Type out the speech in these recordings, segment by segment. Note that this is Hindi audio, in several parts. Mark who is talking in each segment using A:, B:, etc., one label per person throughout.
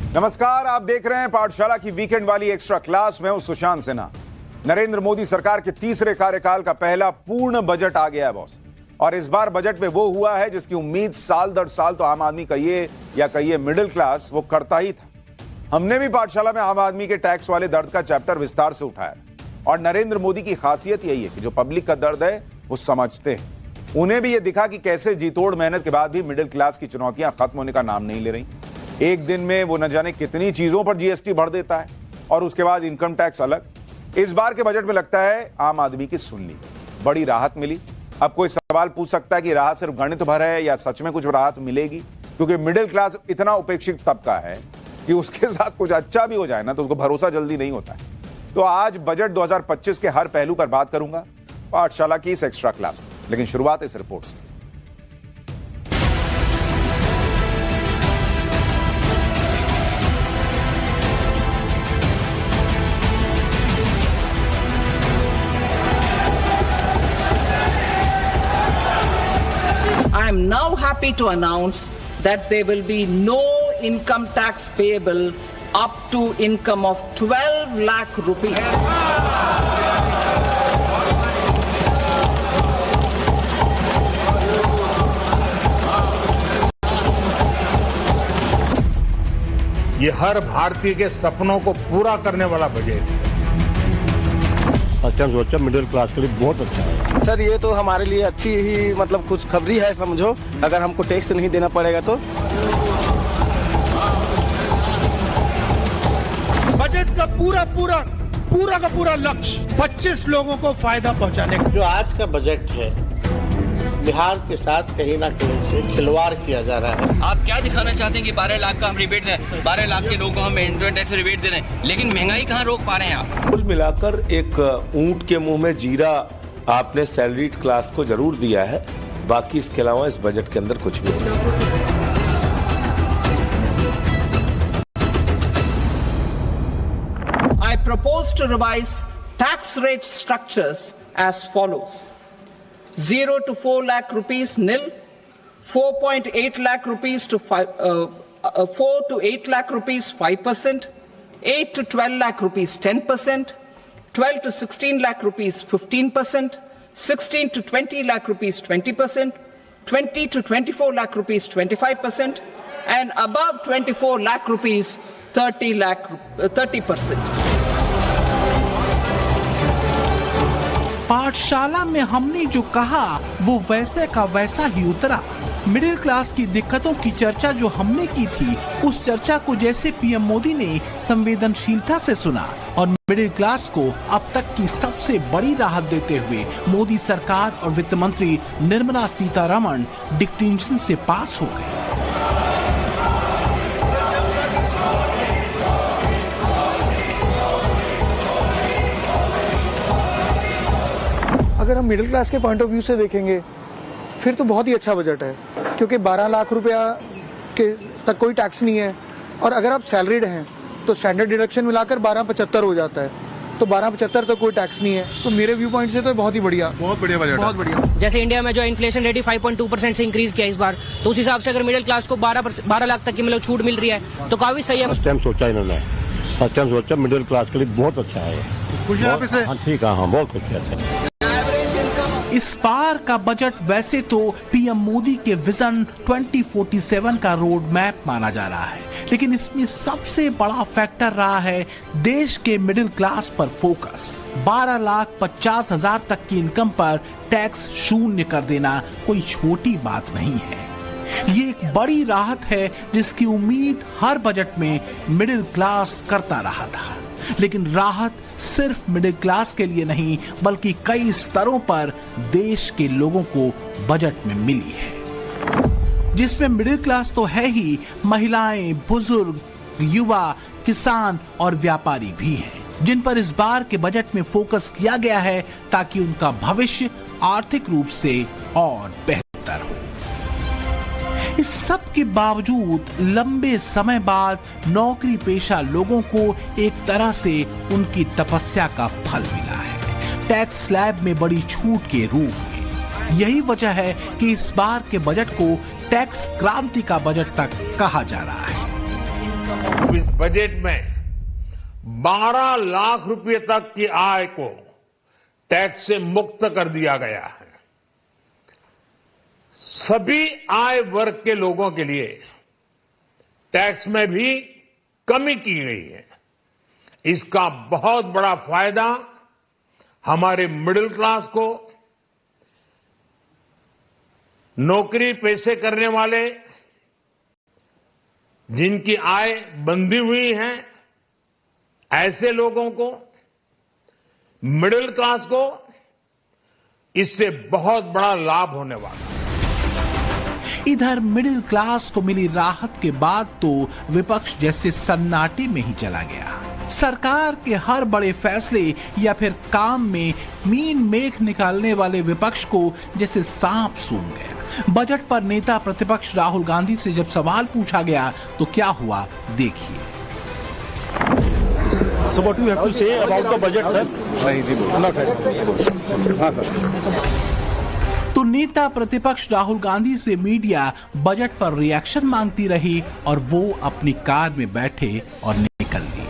A: नमस्कार, आप देख रहे हैं पाठशाला की वीकेंड वाली एक्स्ट्रा क्लास। मैं हूं सुशांत सिन्हा। नरेंद्र मोदी सरकार के तीसरे कार्यकाल का पहला पूर्ण बजट आ गया है बॉस। और इस बार बजट में वो हुआ है जिसकी उम्मीद साल दर साल तो आम आदमी कहिए मिडिल क्लास वो करता ही था। हमने भी पाठशाला में आम आदमी के टैक्स वाले दर्द का चैप्टर विस्तार से उठाया और नरेंद्र मोदी की खासियत यही है कि जो पब्लिक का दर्द है वो समझते हैं। उन्हें भी ये दिखा कि कैसे जीतोड़ मेहनत के बाद भी मिडिल क्लास की चुनौतियां खत्म होने का नाम नहीं ले रही। एक दिन में वो न जाने कितनी चीजों पर जीएसटी भर देता है और उसके बाद इनकम टैक्स अलग। इस बार के बजट में लगता है आम आदमी की सुन ली, बड़ी राहत मिली। अब कोई सवाल पूछ सकता है कि राहत सिर्फ गणित भर है या सच में कुछ राहत मिलेगी, क्योंकि मिडिल क्लास इतना उपेक्षित तबका है कि उसके साथ कुछ अच्छा भी हो जाए ना तो उसको भरोसा जल्दी नहीं होता है। तो आज बजट 2025 के हर पहलू पर बात करूंगा पाठशाला की इस एक्स्ट्रा क्लास में, लेकिन शुरुआत इस रिपोर्ट से।
B: I am now happy to announce that there will be no income tax payable up to income of 12 lakh rupees.
C: ये हर भारतीय के सपनों को पूरा करने वाला बजट है।
D: अच्छा सोचा मिडिल क्लास के लिए बहुत अच्छा है
E: सर। ये तो हमारे लिए अच्छी ही मतलब खुशखबरी है समझो, अगर हमको टैक्स नहीं देना पड़ेगा तो।
F: बजट का पूरा लक्ष्य 25 लोगों को फायदा पहुंचाने का।
G: जो आज का बजट है बिहार के साथ कहीं ना कहीं से खिलवाड़ किया जा रहा है।
H: आप क्या दिखाना चाहते हैं कि 12 लाख का हम रिबेट दें, 12 लाख के लोगों को हम इनकम टैक्स रिबेट दे रहे हैं, लेकिन महंगाई कहाँ रोक पा रहे हैं आप?
I: कुल मिलाकर एक ऊंट के मुंह में जीरा आपने सैलरीड क्लास को जरूर दिया है, बाकी इसके अलावा इस बजट के अंदर कुछ भी नहीं।
B: I propose to revise tax rate structures as follows: 0 to 4 lakh rupees nil, 4.8 lakh rupees to 4 to 8 lakh rupees 5%, 8 to 12 lakh rupees 10%, 12 to 16 lakh rupees 15%, 16 to 20 lakh rupees 20%, 20 to 24 lakh rupees 25%, and above 24 lakh rupees 30%.
J: पाठशाला में हमने जो कहा वो वैसे का वैसा ही उतरा। मिडिल क्लास की दिक्कतों की चर्चा जो हमने की थी, उस चर्चा को जैसे पीएम मोदी ने संवेदनशीलता से सुना और मिडिल क्लास को अब तक की सबसे बड़ी राहत देते हुए मोदी सरकार और वित्त मंत्री निर्मला सीतारमण डिक्टेशन से पास हो गए।
E: अगर हम मिडिल क्लास के पॉइंट ऑफ व्यू से देखेंगे फिर तो बहुत ही अच्छा बजट है, क्योंकि 12 लाख रुपया के तक कोई टैक्स नहीं है और अगर आप सैलरीड हैं तो स्टैंडर्ड डिडक्शन मिलाकर 1275 हो जाता है, तो 1275 तक कोई टैक्स नहीं है। तो मेरे व्यू पॉइंट से तो बहुत बढ़िया बजट, बहुत बढ़िया।
K: जैसे इंडिया में जो इन्फ्लेशन रेट 5.2% से इंक्रीज किया इस बार, तो उस हिसाब से अगर मिडिल क्लास को 12 लाख तक की मतलब छूट मिल रही है तो काफी सही है।
D: फर्स्ट टाइम सोचा मिडिल क्लास के लिए बहुत अच्छा है।
F: खुश हैं आप इससे?
D: हाँ ठीक है, हाँ बहुत खुश है।
J: इस बार का बजट वैसे तो पीएम मोदी के विजन 2047 का रोड मैप माना जा रहा है, लेकिन इसमें सबसे बड़ा फैक्टर रहा है देश के मिडिल क्लास पर फोकस। 12,50,000 तक की इनकम पर टैक्स शून्य कर देना कोई छोटी बात नहीं है। ये एक बड़ी राहत है जिसकी उम्मीद हर बजट में मिडिल क्लास करता रहा था, लेकिन राहत सिर्फ मिडिल क्लास के लिए नहीं बल्कि कई स्तरों पर देश के लोगों को बजट में मिली है, जिसमें मिडिल क्लास तो है ही, महिलाएं, बुजुर्ग, युवा, किसान और व्यापारी भी हैं, जिन पर इस बार के बजट में फोकस किया गया है ताकि उनका भविष्य आर्थिक रूप से और बेहतर हो। इस सब के बावजूद लंबे समय बाद नौकरी पेशा लोगों को एक तरह से उनकी तपस्या का फल मिला है, टैक्स स्लैब में बड़ी छूट के रूप में। यही वजह है कि इस बार के बजट को टैक्स क्रांति का बजट तक कहा जा रहा है।
C: इस बजट में 12 लाख रुपए तक की आय को टैक्स से मुक्त कर दिया गया है। सभी आय वर्ग के लोगों के लिए टैक्स में भी कमी की गई है। इसका बहुत बड़ा फायदा हमारे मिडिल क्लास को, नौकरी पेशे करने वाले, जिनकी आय बंधी हुई है, ऐसे लोगों को, मिडिल क्लास को इससे बहुत बड़ा लाभ होने वाला है।
J: इधर मिडिल क्लास को मिली राहत के बाद तो विपक्ष जैसे सन्नाटे में ही चला गया। सरकार के हर बड़े फैसले या फिर काम में मीन मेघ निकालने वाले विपक्ष को जैसे सांप सूंघ गया। बजट पर नेता प्रतिपक्ष राहुल गांधी से जब सवाल पूछा गया तो क्या हुआ, देखिए।
D: So what do you have to say about the budget, sir?
J: तो नेता प्रतिपक्ष राहुल गांधी से मीडिया बजट पर रिएक्शन मांगती रही और वो अपनी कार में बैठे और निकल लिए।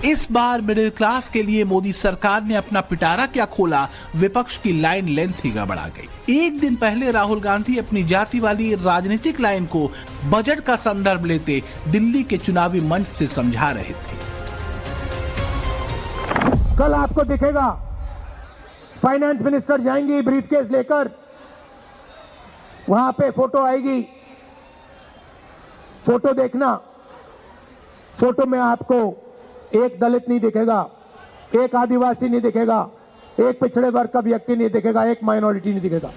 J: इस बार मिडिल क्लास के लिए मोदी सरकार ने अपना पिटारा क्या खोला, विपक्ष की लाइन लेंथ ही गड़बड़ा गई। एक दिन पहले राहुल गांधी अपनी जाति वाली राजनीतिक लाइन को बजट का संदर्भ लेते दिल्ली के चुनावी मंच से समझा रहे थे।
F: कल आपको दिखेगा फाइनेंस मिनिस्टर जाएंगी ब्रीफकेस लेकर, वहां पे फोटो आएगी, फोटो देखना, फोटो में आपको एक दलित नहीं दिखेगा, एक आदिवासी नहीं दिखेगा, एक पिछड़े वर्ग का व्यक्ति नहीं दिखेगा, एक माइनॉरिटी नहीं दिखेगा।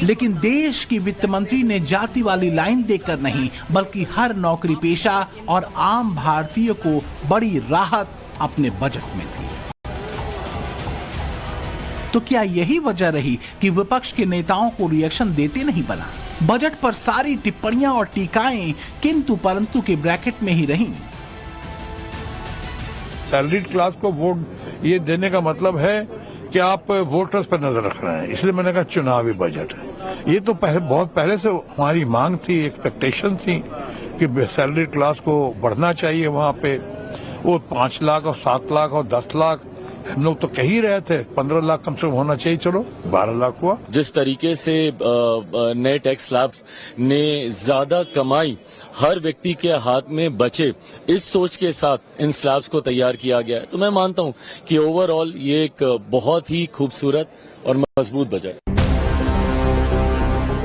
J: लेकिन देश की वित्त मंत्री ने जाति वाली लाइन देकर नहीं बल्कि हर नौकरी पेशा और आम भारतीय को बड़ी राहत अपने बजट में दी। तो क्या यही वजह रही कि विपक्ष के नेताओं को रिएक्शन देते नहीं बना? बजट पर सारी टिप्पणियां और टीकाएं किंतु परंतु के ब्रैकेट में ही रहीं।
C: सैलरीड क्लास को वोट ये देने का मतलब है कि आप वोटर्स पर नजर रख रहे हैं, इसलिए मैंने कहा चुनावी बजट है। ये तो बहुत पहले से हमारी मांग थी, एक्सपेक्टेशन थी कि सैलरीड क्लास को बढ़ना चाहिए। वहां पे वो 5 लाख और 7 लाख और 10 लाख हम लोग तो कह ही रहे थे, 15 लाख कम से कम होना चाहिए, चलो 12 लाख हुआ।
L: जिस तरीके से नए टैक्स स्लैब्स ने ज्यादा कमाई हर व्यक्ति के हाथ में बचे, इस सोच के साथ इन स्लैब्स को तैयार किया गया है, तो मैं मानता हूं कि ओवरऑल ये एक बहुत ही खूबसूरत और मजबूत बजट।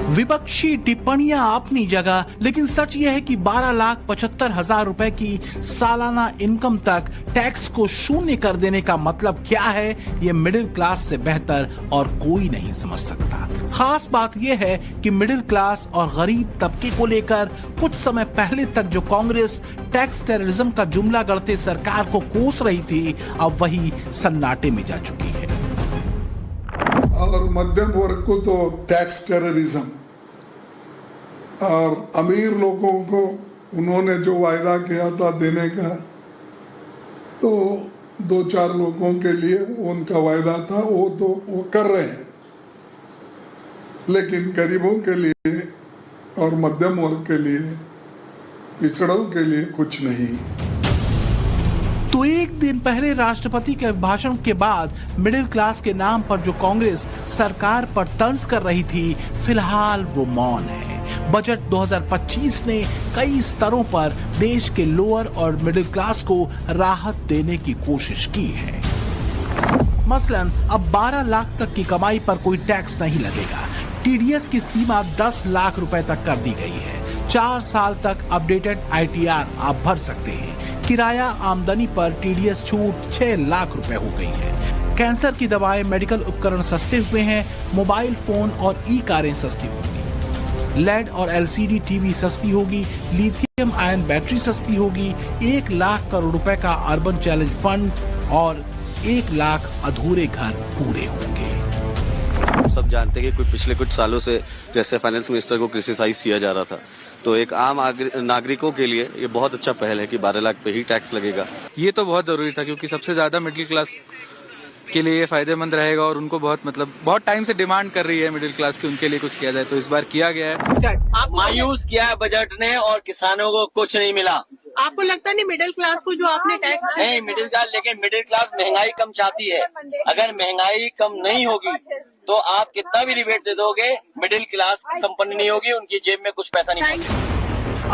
J: विपक्षी टिप्पणियां अपनी जगह, लेकिन सच यह है कि 12,75,000 रुपए की सालाना इनकम तक टैक्स को शून्य कर देने का मतलब क्या है, ये मिडिल क्लास से बेहतर और कोई नहीं समझ सकता। खास बात यह है कि मिडिल क्लास और गरीब तबके को लेकर कुछ समय पहले तक जो कांग्रेस टैक्स टेररिज्म का जुमला गढ़ते सरकार को कोस रही थी, अब वही सन्नाटे में जा चुकी है।
M: और मध्यम वर्ग को तो टैक्स टेररिज्म, और अमीर लोगों को उन्होंने जो वायदा किया था देने का, तो 2-4 लोगों के लिए उनका वायदा था, वो कर रहे हैं, लेकिन गरीबों के लिए और मध्यम वर्ग के लिए, पिछड़ों के लिए कुछ नहीं।
J: तो एक दिन पहले राष्ट्रपति के भाषण के बाद मिडिल क्लास के नाम पर जो कांग्रेस सरकार पर तंज कर रही थी, फिलहाल वो मौन है। बजट 2025 ने कई स्तरों पर देश के लोअर और मिडिल क्लास को राहत देने की कोशिश की है। मसलन अब 12 लाख तक की कमाई पर कोई टैक्स नहीं लगेगा। टीडीएस की सीमा 10 लाख रुपए तक कर दी गई है। 4 साल तक अपडेटेड आईटीआर आप भर सकते हैं। किराया आमदनी पर टीडीएस छूट 6 लाख रुपए हो गई है। कैंसर की दवाएं, मेडिकल उपकरण सस्ते हुए हैं। मोबाइल फोन और ई कारें सस्ती होंगी। लेड और एलसीडी टीवी सस्ती होगी। लिथियम आयन बैटरी सस्ती होगी। 1 लाख करोड़ रुपए का अर्बन चैलेंज फंड और 1 लाख अधूरे घर पूरे होंगे।
N: हम सब जानते हैं कि पिछले कुछ सालों से जैसे फाइनेंस मिनिस्टर को क्रिटिसाइज किया जा रहा था, तो एक आम नागरिकों के लिए ये बहुत अच्छा पहल है कि 12 लाख पे ही टैक्स लगेगा।
O: ये तो बहुत जरूरी था, क्योंकि सबसे ज्यादा मिडिल क्लास उनके लिए ये फायदेमंद रहेगा और उनको बहुत टाइम से डिमांड कर रही है मिडिल क्लास की, उनके लिए कुछ किया जाए, तो इस बार किया गया है।
H: मायूस किया है बजट ने और किसानों को कुछ नहीं मिला।
P: आपको लगता नहीं मिडिल क्लास को जो आपने टैक्स
H: नहीं मिडिल क्लास, लेकिन मिडिल क्लास महंगाई कम चाहती है। अगर महंगाई कम नहीं होगी तो आप कितना भी रिबेट दे दोगे, मिडिल क्लास संपन्न नहीं होगी, उनकी जेब में कुछ पैसा नहीं पहुंचेगा।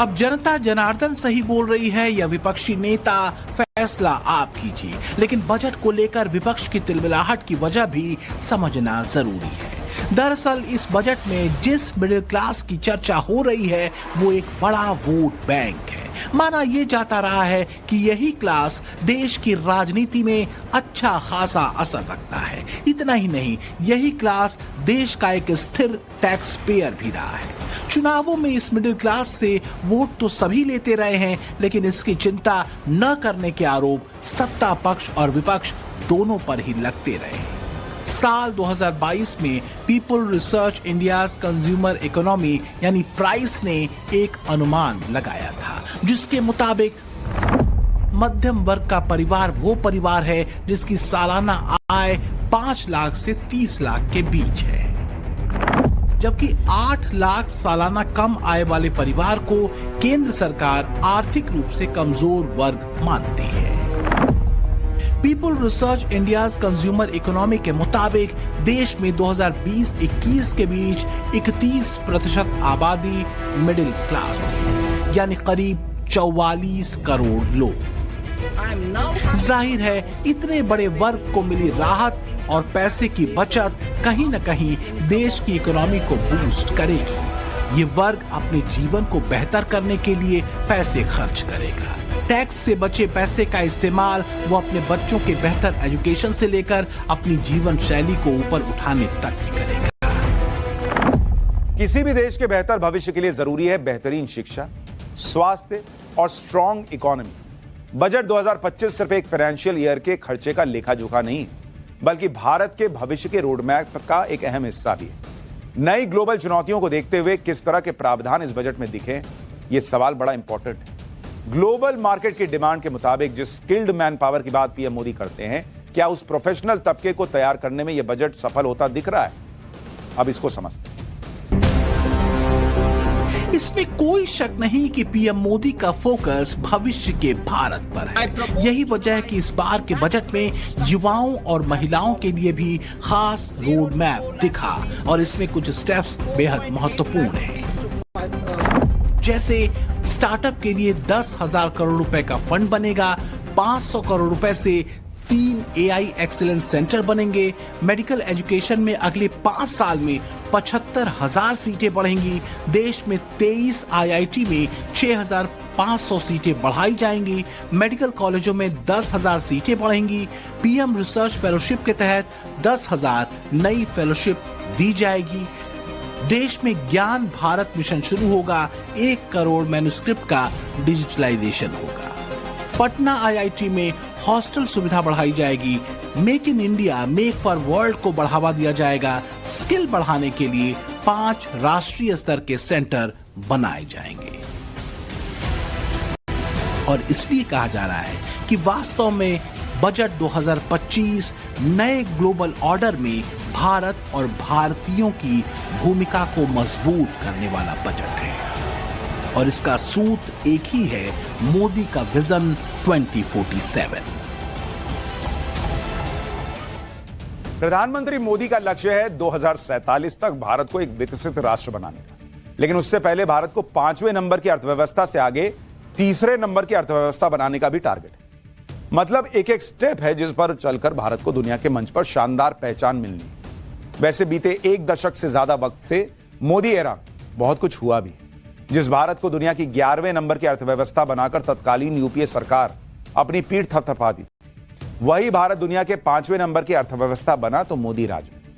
J: अब जनता जनार्दन सही बोल रही है या विपक्षी नेता, फैसला आप कीजिए। लेकिन बजट को लेकर विपक्ष की तिलमिलाहट की वजह भी समझना जरूरी है। दरअसल इस बजट में जिस मिडिल क्लास की चर्चा हो रही है वो एक बड़ा वोट बैंक है। माना ये जाता रहा है कि यही क्लास देश की राजनीति में अच्छा खासा असर रखता है। इतना ही नहीं, यही क्लास देश का एक स्थिर टैक्स पेयर भी रहा है। चुनावों में इस मिडिल क्लास से वोट तो सभी लेते रहे हैं, लेकिन इसकी चिंता न करने के आरोप सत्ता पक्ष और विपक्ष दोनों पर ही लगते रहे। साल 2022 में people research India's consumer economy यानी प्राइस ने एक अनुमान लगाया था, जिसके मुताबिक मध्यम वर्ग का परिवार वो परिवार है जिसकी सालाना आय 5 लाख से 30 लाख के बीच है, जबकि 8 लाख सालाना कम आय वाले परिवार को केंद्र सरकार आर्थिक रूप से कमजोर वर्ग मानती है। People research India's consumer economy के मुताबिक देश में 2020-21 के बीच 31% आबादी मिडिल क्लास थी, यानी करीब 44 करोड़ लोग। जाहिर है इतने बड़े वर्ग को मिली राहत और पैसे की बचत कहीं न कहीं देश की इकोनॉमी को बूस्ट करेगी। ये वर्ग अपने जीवन को बेहतर करने के लिए पैसे खर्च करेगा। टैक्स से बचे पैसे का इस्तेमाल वो अपने बच्चों के बेहतर एजुकेशन से लेकर अपनी जीवन शैली को ऊपर उठाने तक ही करेगा।
A: किसी भी देश के बेहतर भविष्य के लिए जरूरी है बेहतरीन शिक्षा, स्वास्थ्य और स्ट्रॉन्ग इकोनॉमी। बजट 2025 सिर्फ एक फाइनेंशियल ईयर के खर्चे का लेखा जोखा नहीं, बल्कि भारत के भविष्य के रोडमैप का एक अहम हिस्सा भी है। नई ग्लोबल चुनौतियों को देखते हुए किस तरह के प्रावधान इस बजट में दिखे, ये सवाल बड़ा इंपॉर्टेंट है। ग्लोबल मार्केट की डिमांड के मुताबिक जिस स्किल्ड मैन पावर की बात पीएम मोदी करते हैं, क्या उस प्रोफेशनल तबके को तैयार करने में यह बजट सफल होता दिख रहा है? अब इसको समझते हैं।
J: इसमें कोई शक नहीं कि पीएम मोदी का फोकस भविष्य के भारत पर है। यही वजह है कि इस बार के बजट में युवाओं और महिलाओं के लिए भी खास रोड मैप दिखा और इसमें कुछ स्टेप्स बेहद महत्वपूर्ण हैं। जैसे स्टार्टअप के लिए 10,000 करोड़ रुपए का फंड बनेगा, 500 करोड़ रुपए से 3 AI एक्सीलेंस सेंटर बनेंगे, मेडिकल एजुकेशन में अगले 5 साल में 75,000 सीटें बढ़ेंगी, देश में 23 IIT में 6,500 सीटें बढ़ाई जाएंगी, मेडिकल कॉलेजों में 10,000 सीटें बढ़ेंगी, पीएम रिसर्च फेलोशिप के तहत 10,000 नई फेलोशिप दी जाएगी, देश में ज्ञान भारत मिशन शुरू होगा, 1 करोड़ मैन्युस्क्रिप्ट का डिजिटलाइजेशन होगा, पटना IIT में हॉस्टल सुविधा बढ़ाई जाएगी, make in India make for world को बढ़ावा दिया जाएगा, स्किल बढ़ाने के लिए 5 राष्ट्रीय स्तर के सेंटर बनाए जाएंगे। और इसलिए कहा जा रहा है कि वास्तव में बजट 2025 नए ग्लोबल ऑर्डर में भारत और भारतीयों की भूमिका को मजबूत करने वाला बजट है और इसका सूत्र एक ही है, मोदी का विजन 2047।
A: प्रधानमंत्री मोदी का लक्ष्य है 2047 तक भारत को एक विकसित राष्ट्र बनाने का, लेकिन उससे पहले भारत को 5वें नंबर की अर्थव्यवस्था से आगे 3रे नंबर की अर्थव्यवस्था बनाने का भी टारगेट है। मतलब एक एक स्टेप है जिस पर चलकर भारत को दुनिया के मंच पर शानदार पहचान मिलनी है। वैसे बीते 1 दशक से ज्यादा वक्त से मोदी एरा बहुत कुछ हुआ भी, जिस भारत को दुनिया की 11वें नंबर की अर्थव्यवस्था बनाकर तत्कालीन यूपीए सरकार अपनी पीठ थपथपा दी, वही भारत दुनिया के 5वें नंबर की अर्थव्यवस्था बना तो मोदी राज में।